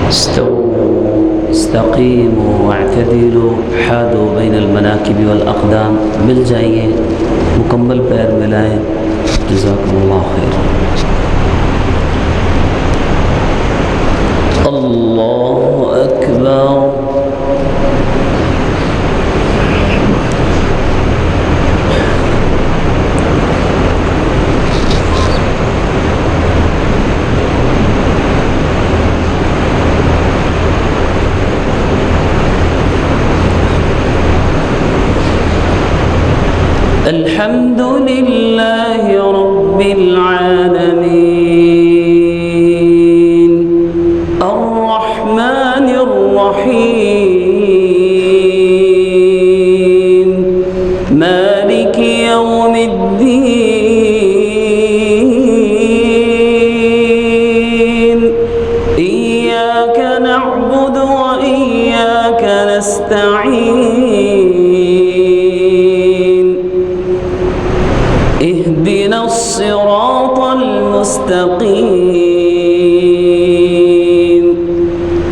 استووا استقيموا واعتدلوا حاذوا بين المناكب والأقدام मिल जाइए मुकम्मल पैर मिलाएं जज़ाकुमुल्लाह खैर अल्लाहु अकबर الحمد لله رب العالمين الرحمن الرحيم مالك يوم الدين إياك نعبد وإياك نستعين اهدنا الصراط المستقيم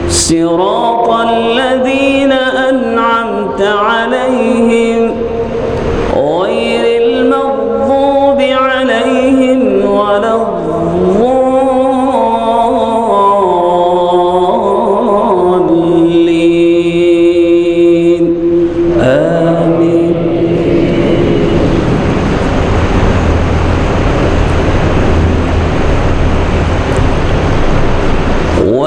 صراط الذين أنعمت عليهم غير المغضوب عليهم ولا الضالين آمين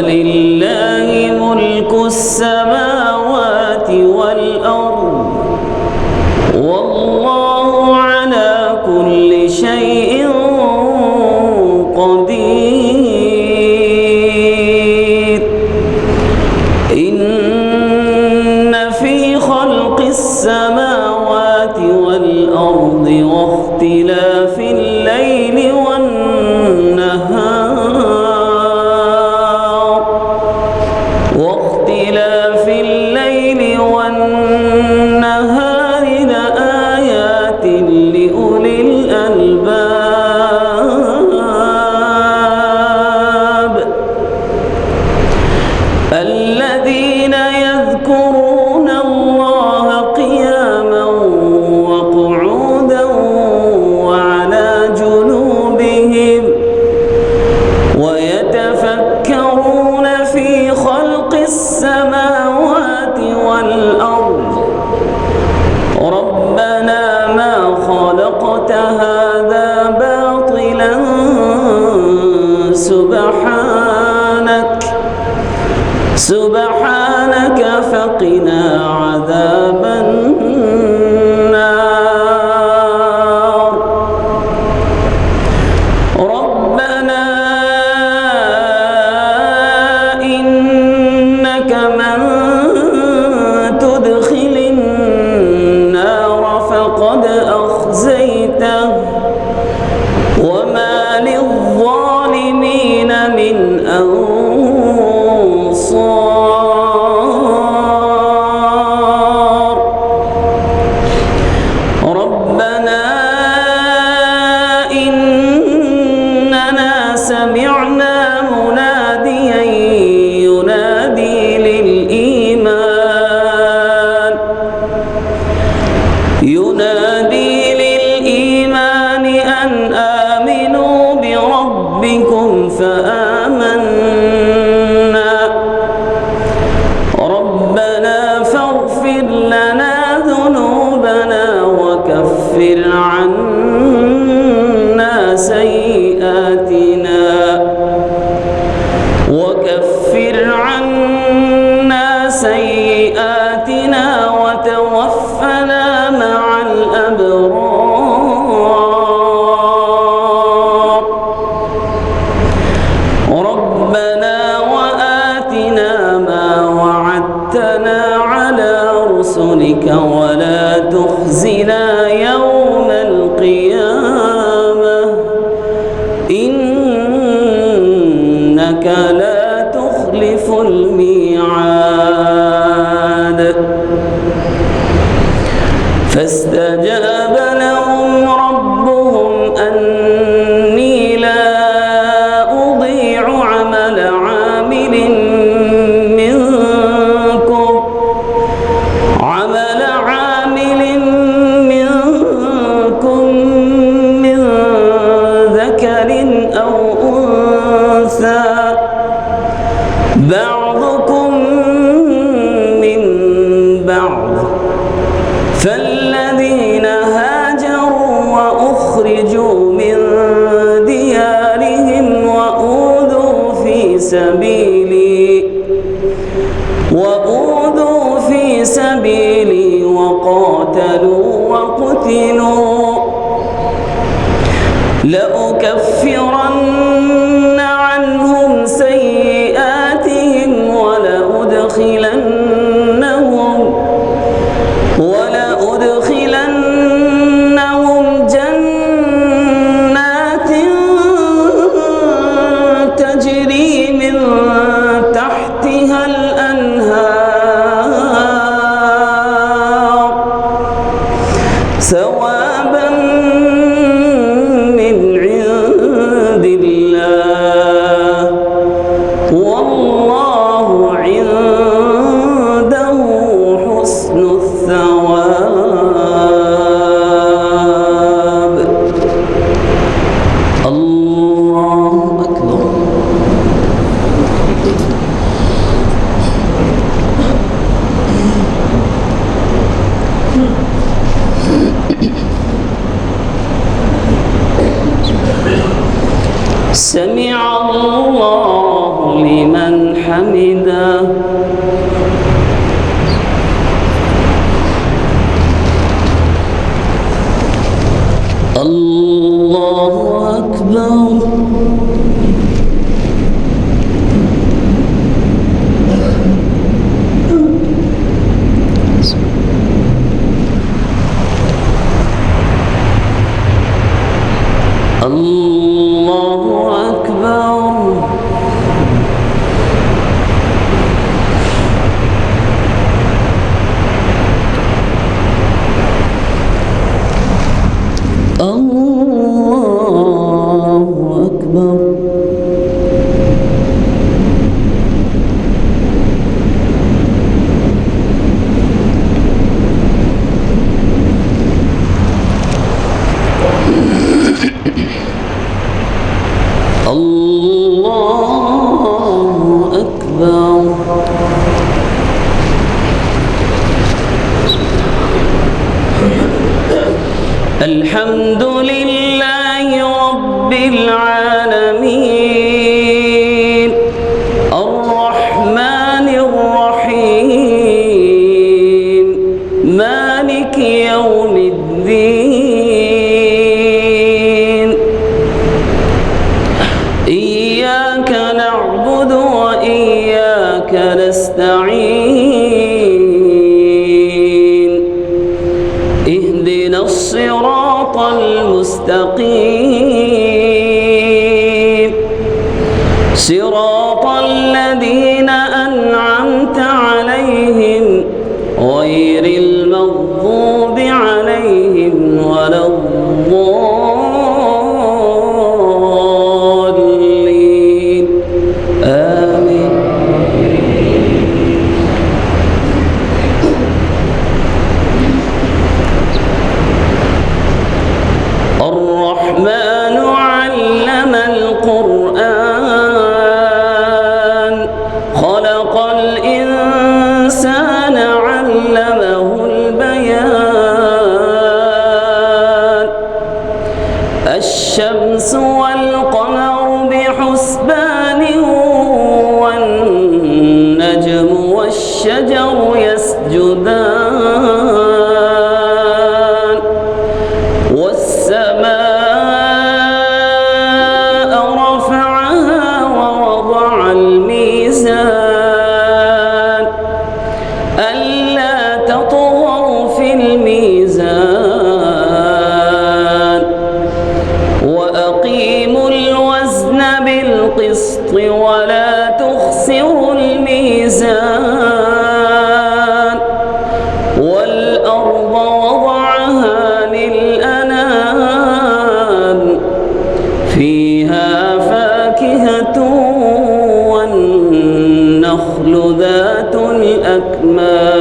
ولله ملك السماوات والأرض والله على كل شيء قدير إن في خلق السماوات والأرض واختلاف الليل والنهار لآيات لأولي الألباب الذين يذكرون الله قياما وقعودا وعلى جنوبهم ويتفكرون في خلق السماوات والأرض ربنا ما خلقت هذا باطلا سبحانك فقنا عذاب النار ربنا إنك من تدخل النار فقد أخزيته وما للظالمين من أنصار ربنا إننا سمعنا مناديا ينادي للإيمان أن آمنوا بربكم فآمنا ربنا فاغفر لنا ذنوبنا وكفر عنا سيئاتنا وتوفنا مع الأبرار ربنا وآتنا ما وعدتنا على رسلك ولا تخزنا يوم القيامة إنك لا تخلف الميعاد فاستجاب لهم ربهم أني لا أضيع عمل عامل بعضكم من بعض فالذين هاجروا وأخرجوا من ديارهم وأوذوا في سبيلي وقاتلوا وقتلوا لأكفرن عنهم سيئاتهم ولأدخلنهم جنات تجري من تحتها الأنهار ثوابا من عند الله والله عنده حسن الثواب. الله أكبر. سمع الله لمن حمده. الله أكبر. الله أكبر. الله أكبر. الله أكبر. الحمد لله رب العالمين الرحمن الرحيم مالك يوم الدين إياك نعبد وإياك نستعين اهدنا الصراط المستقيم صراط الذين أنعمت عليهم غير المغضوب عليهم ولا الضالين آمين. الرحمن علم القرآن خلق الإنسان علمه البيان الشمس والقمر بحسبان والنجم والشجر يسجدان والسماء رفعها ووضع الميزان ألا تطغوا في الميزان وأقيموا الوزن بالقسط ولا تخسروا الميزان والأرض وضعها للأنام فيها فاكهة والنخل ذات الأكمام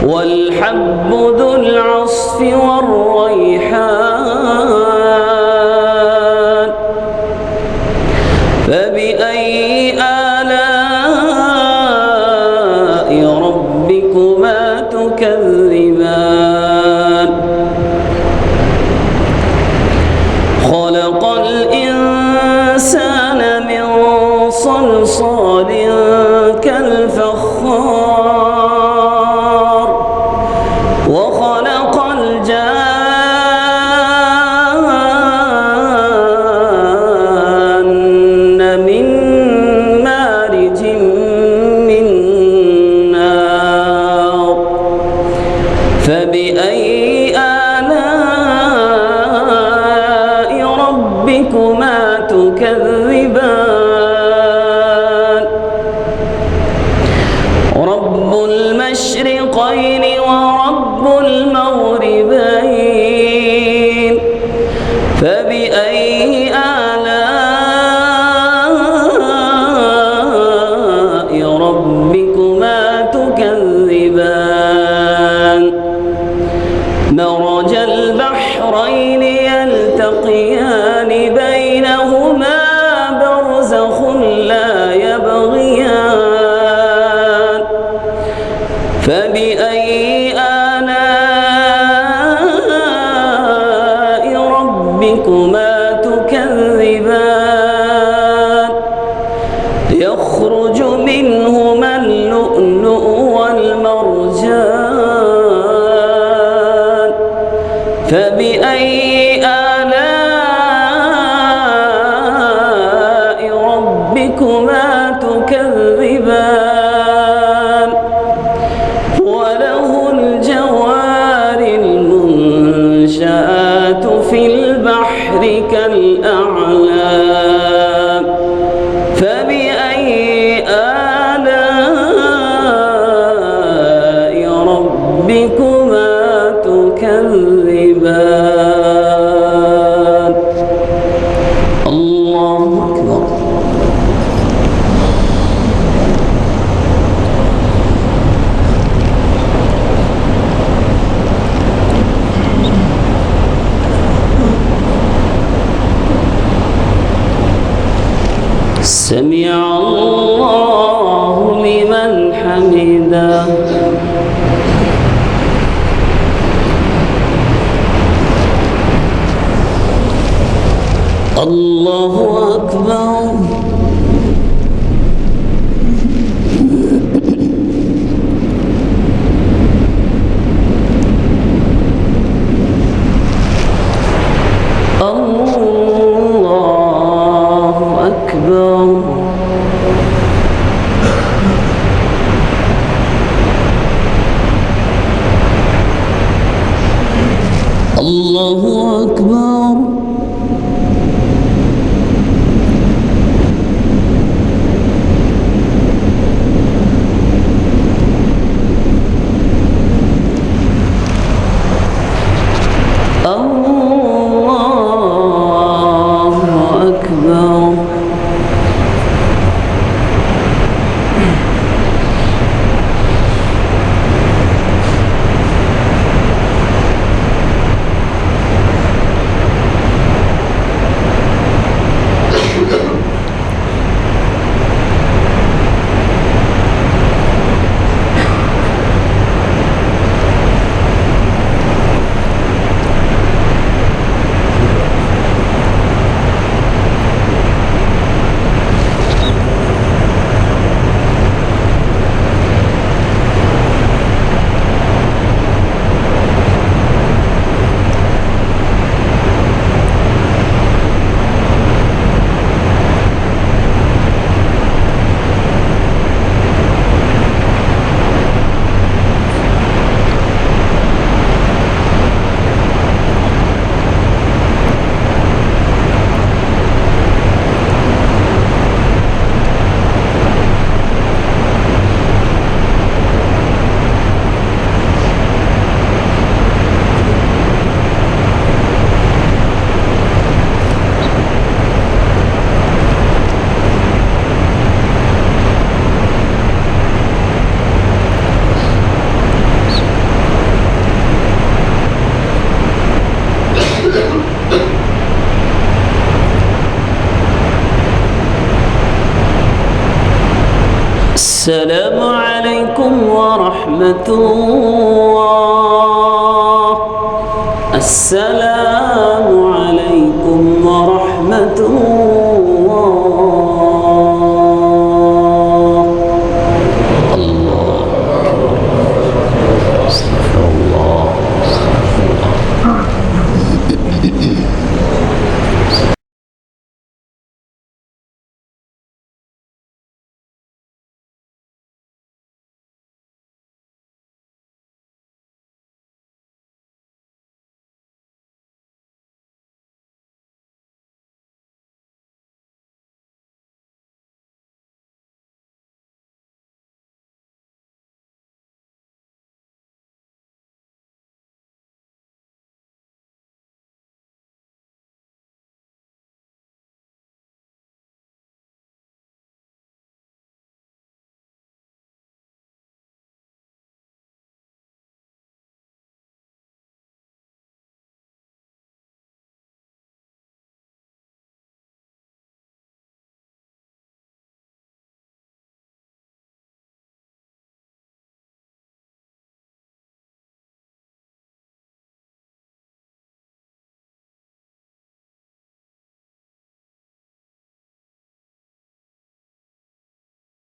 والحب ذو العصف والريحان فبأي آلاء ربكما تكذبان خلق الإنسان من صلصال كالفخار وخلق الجان من مارج من نار فبأي آلاء ربكما تكذبان رب المشرقين ورب المغربين فبأي آلاء ربكما تكذبان مرج البحرين يلتقيان بينهما برزخ لا يبغيان فبأي آلاء ربكما تكذبان يخرج منهما اللؤلؤ والمرجان فبأي آلاء ربكما تكذبان وله الجوار المنشآت في البحر كالأعلام فبأي آلاء ربكما تكذبان الله أكبر سمع الله لمن حمده الله أكبر الله أكبر الله أكبر السلام عليكم ورحمة الله. السلام